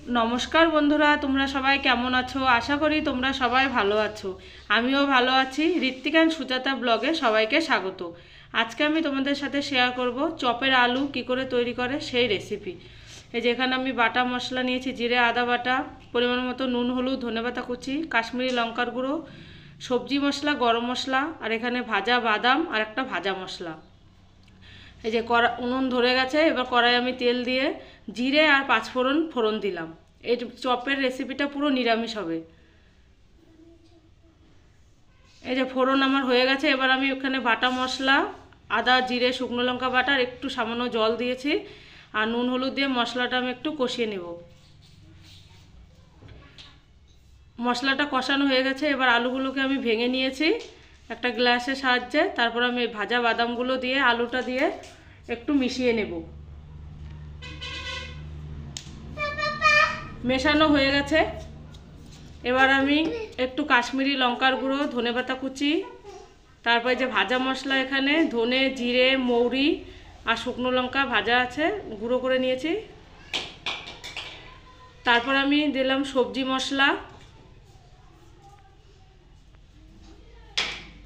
নমস্কার বন্ধুরা, তোমরা সবাই কেমন আছো? আশা করি তোমরা সবাই ভালো আছো। আমিও ভালো আছি। ঋত্বিকা অ্যান্ড সুজাতা ব্লগে সবাইকে স্বাগত। আজকে আমি তোমাদের সাথে শেয়ার করব চপের আলু কি করে তৈরি করে সেই রেসিপি। এই যে এখানে আমি বাটা মশলা নিয়েছি, জিরে আদা বাটা, পরিমাণ মতো নুন হলুদ ধনেপাতা কুচি, কাশ্মীরি লঙ্কার গুঁড়ো, সবজি মশলা, গরম মশলা, আর এখানে ভাজা বাদাম আর একটা ভাজা মশলা। এই যে উনুন ধরে গেছে, এবার কড়াই আমি তেল দিয়ে জিরে আর পাঁচফোড়ন ফোড়ন দিলাম। এই চপের রেসিপিটা পুরো নিরামিষ হবে। এই যে ফোড়ন আমার হয়ে গেছে, এবার আমি ওখানে বাটা মশলা, আদা জিরে শুকনো লঙ্কা বাটা আর একটু সামান্য জল দিয়েছি, আর নুন হলুদ দিয়ে মশলাটা আমি একটু কষিয়ে নেব। মশলাটা কষানো হয়ে গেছে, এবার আলুগুলোকে আমি ভেঙে নিয়েছি একটা গ্লাসের সাহায্যে। তারপর আমি ভাজা বাদামগুলো দিয়ে আলুটা দিয়ে একটু মিশিয়ে নেব। মেশানো হয়ে গেছে, এবার আমি একটু কাশ্মীরি লঙ্কার গুঁড়ো, ধনেপাতা কুচি, তারপরে যে ভাজা মশলা, এখানে ধনে জিরে মৌরি আর শুকনো লঙ্কা ভাজা আছে, গুঁড়ো করে নিয়েছি। তারপর আমি দিলাম সবজি মশলা,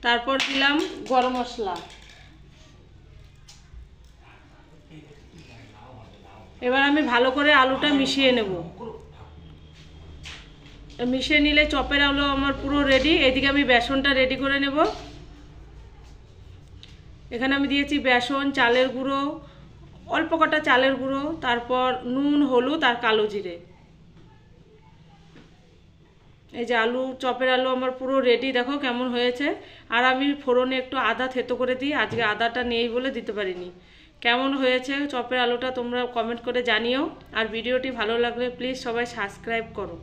তারপর দিলাম গরম মশলা। এবার আমি ভালো করে আলুটা মিশিয়ে নেব। মিশিয়ে নিলে চপের আলু আমার পুরো রেডি। এদিকে আমি বেসনটা রেডি করে নেব। এখানে আমি দিয়েছি বেসন, চালের গুঁড়ো, অল্প কটা চালের গুঁড়ো, তারপর নুন হলুদ আর কালো জিরে। এই যে চপের আলু আমার পুরো রেডি, দেখো কেমন হয়েছে। আর আমি ফোড়নে একটু আদা থেতো করে দিই, আজকে আদাটা নেই বলে দিতে পারিনি। কেমন হয়েছে চপের আলুটা তোমরা কমেন্ট করে জানিও। আর ভিডিওটি ভালো লাগলে প্লিজ সবাই সাবস্ক্রাইব করো।